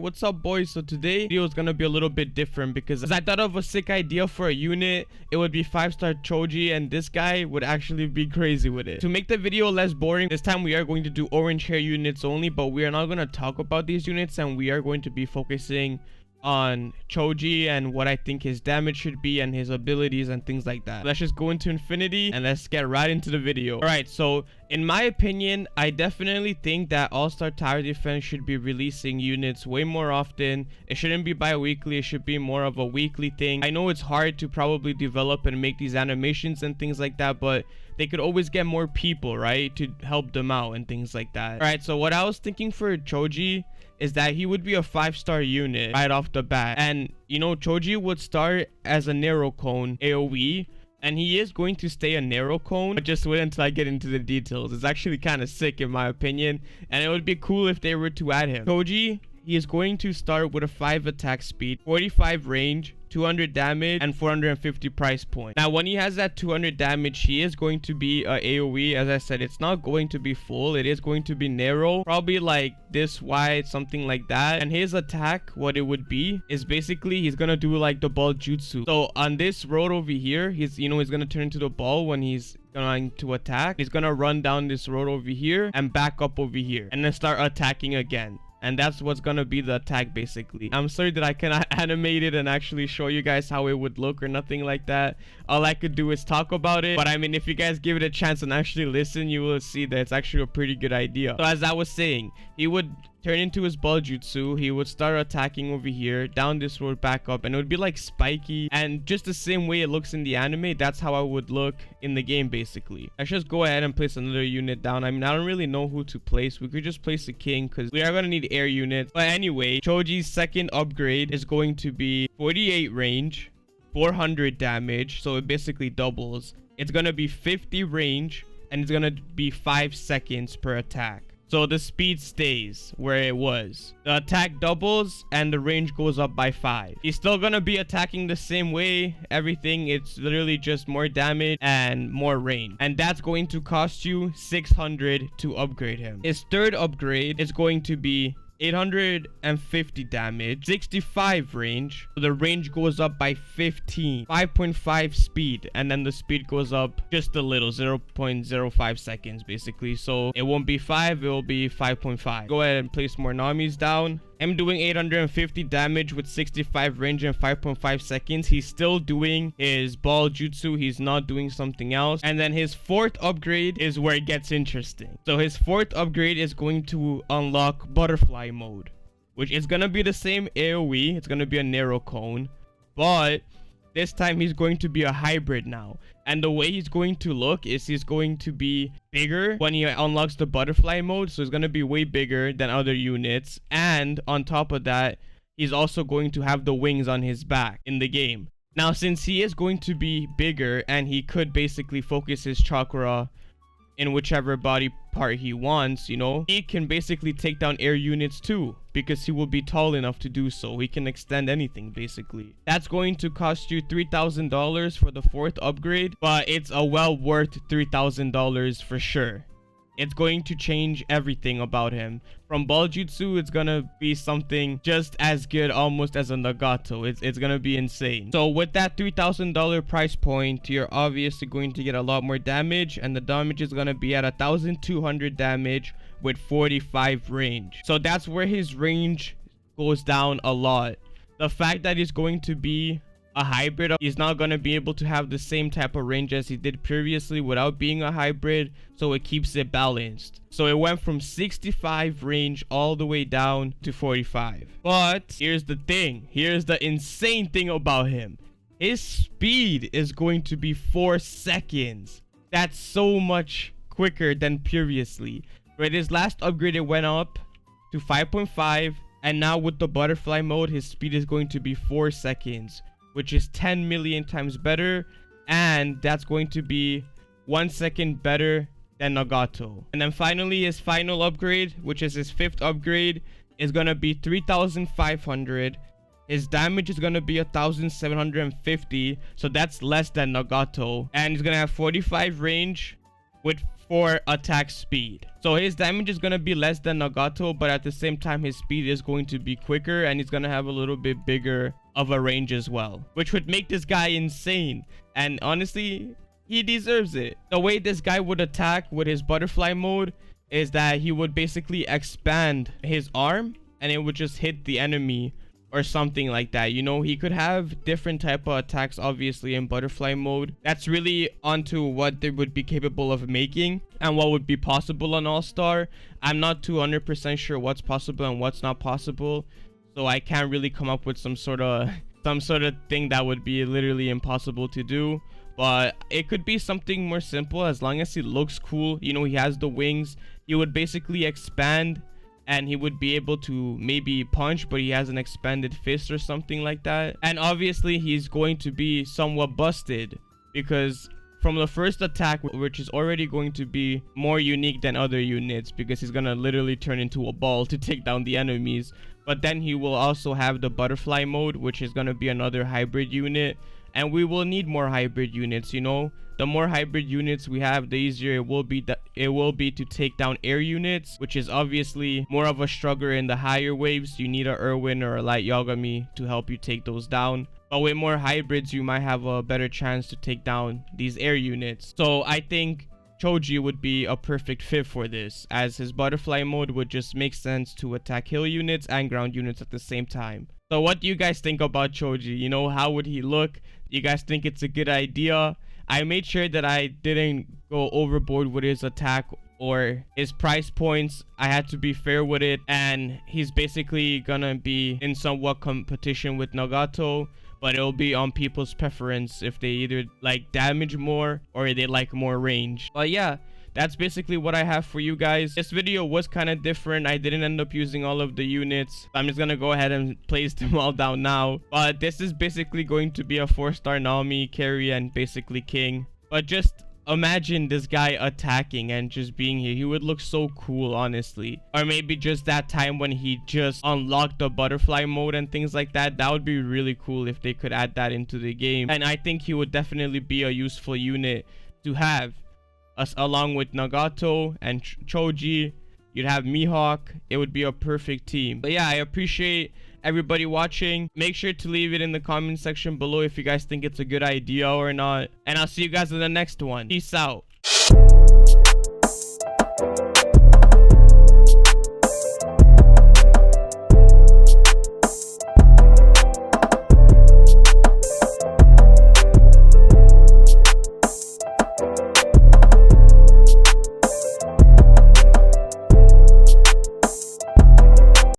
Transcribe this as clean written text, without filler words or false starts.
what's up boys? So today video is gonna be a little bit different because I thought of a sick idea for a unit. It would be 5-star Choji, and this guy would actually be crazy with it. To make the video less boring, this time we are going to do orange hair units only, but we are not going to talk about these units, and we are going to be focusing on Choji and what I think his damage should be and his abilities and things like that. Let's just go into infinity and let's get right into the video. All right, so in my opinion, I definitely think that all-star tower defense should be releasing units way more often. It shouldn't be bi-weekly, it should be more of a weekly thing. I know it's hard to probably develop and make these animations and things like that, but they could always get more people, right, to help them out and things like that. All right, so what I was thinking for Choji is that he would be a 5-star unit right off the bat. And, you know, Choji would start as a narrow cone AoE, and he is going to stay a narrow cone, but just wait until I get into the details. It's actually kind of sick in my opinion, and it would be cool if they were to add him. Choji, he is going to start with a 5 attack speed, 45 range, 200 damage, and 450 price point. Now when he has that 200 damage, he is going to be a AoE. As I said, it's not going to be full, it is going to be narrow, probably like this wide, something like that. And his attack, what it would be is basically he's gonna do like the ball jutsu. So on this road over here, he's gonna turn into the ball when he's going to attack. He's gonna run down this road over here and back up over here and then start attacking again. And that's what's gonna be the attack basically. I'm sorry that I cannot animate it and actually show you guys how it would look or nothing like that. All I could do is talk about it, but I mean, if you guys give it a chance and actually listen, you will see that it's actually a pretty good idea. So as I was saying, he would turn into his ball jutsu, he would start attacking over here, down this road, back up, and it would be like spiky, and just the same way it looks in the anime, that's how I would look in the game basically. Let's just go ahead and place another unit down. I mean, I don't really know who to place. We could just place a king because we are going to need air units. But anyway, Choji's second upgrade is going to be 48 range, 400 damage, so it basically doubles. It's going to be 50 range, and it's going to be 5 seconds per attack. So the speed stays where it was. The attack doubles and the range goes up by 5. He's still gonna be attacking the same way. Everything, it's literally just more damage and more range. And that's going to cost you 600 to upgrade him. His third upgrade is going to be 850 damage, 65 range, so the range goes up by 15, 5.5 speed, and then the speed goes up just a little, 0.05 seconds basically. So it won't be 5, it will be 5.5. Go ahead and place more Namis down. I'm doing 850 damage with 65 range and 5.5 seconds. He's still doing his ball jutsu. He's not doing something else. And then his fourth upgrade is where it gets interesting. So his fourth upgrade is going to unlock butterfly mode, which is going to be the same AoE. It's going to be a narrow cone, but this time he's going to be a hybrid now. And the way he's going to look is he's going to be bigger when he unlocks the butterfly mode. So he's going to be way bigger than other units. And on top of that, he's also going to have the wings on his back in the game. Now, since he is going to be bigger and he could basically focus his chakra in whichever body part he wants, you know, he can basically take down air units too, because he will be tall enough to do so. He can extend anything basically. That's going to cost you $3,000 for the fourth upgrade, but it's a well worth $3,000 for sure. It's going to change everything about him. From ball jutsu, it's gonna be something just as good almost as a Nagato. It's gonna be insane. So with that $3,000 price point, you're obviously going to get a lot more damage, and the damage is gonna be at 1,200 damage with 45 range. So that's where his range goes down a lot. The fact that he's going to be a hybrid, he's not going to be able to have the same type of range as he did previously without being a hybrid, so it keeps it balanced. So it went from 65 range all the way down to 45. But here's the thing, here's the insane thing about him. His speed is going to be 4 seconds. That's so much quicker than previously. Right, his last upgrade, it went up to 5.5, and now with the butterfly mode, his speed is going to be 4 seconds, which is 10 million times better, and that's going to be 1 second better than Nagato. And then finally, his final upgrade, which is his fifth upgrade, is gonna be 3,500. His damage is gonna be 1,750, so that's less than Nagato, and he's gonna have 45 range with for attack speed. So his damage is going to be less than Nagato, but at the same time his speed is going to be quicker, and he's going to have a little bit bigger of a range as well, which would make this guy insane. And honestly, he deserves it. The way this guy would attack with his butterfly mode is that he would basically expand his arm and it would just hit the enemy or something like that. You know, he could have different type of attacks obviously in butterfly mode. That's really onto what they would be capable of making and what would be possible on All-Star. I'm not 200% sure what's possible and what's not possible, so I can't really come up with some sort of thing that would be literally impossible to do. But it could be something more simple as long as he looks cool. You know, he has the wings. He would basically expand and he would be able to maybe punch, but he has an expanded fist or something like that. And obviously he's going to be somewhat busted because from the first attack, which is already going to be more unique than other units because he's gonna literally turn into a ball to take down the enemies. But then he will also have the butterfly mode, which is gonna be another hybrid unit, and we will need more hybrid units. You know, the more hybrid units we have, the easier it will be to take down air units, which is obviously more of a struggle in the higher waves. You need a Irwin or a light Yagami to help you take those down. But with more hybrids, you might have a better chance to take down these air units. So I think Choji would be a perfect fit for this, as his butterfly mode would just make sense to attack hill units and ground units at the same time. So what do you guys think about Choji? You know, how would he look? Do you guys think it's a good idea? I made sure that I didn't go overboard with his attack or his price points. I had to be fair with it, and he's basically gonna be in somewhat competition with Nagato, but it'll be on people's preference if they either like damage more or they like more range. But yeah, that's basically what I have for you guys. This video was kind of different. I didn't end up using all of the units. I'm just gonna go ahead and place them all down now. But this is basically going to be a 4-star Nami, carry, and basically king. But just imagine this guy attacking and just being here. He would look so cool, honestly. Or maybe just that time when he just unlocked the butterfly mode and things like that. That would be really cool if they could add that into the game. And I think he would definitely be a useful unit to have. Along with Nagato and Choji, you'd have Mihawk. It would be a perfect team. But yeah, I appreciate everybody watching. Make sure to leave it in the comment section below if you guys think it's a good idea or not. And I'll see you guys in the next one. Peace out.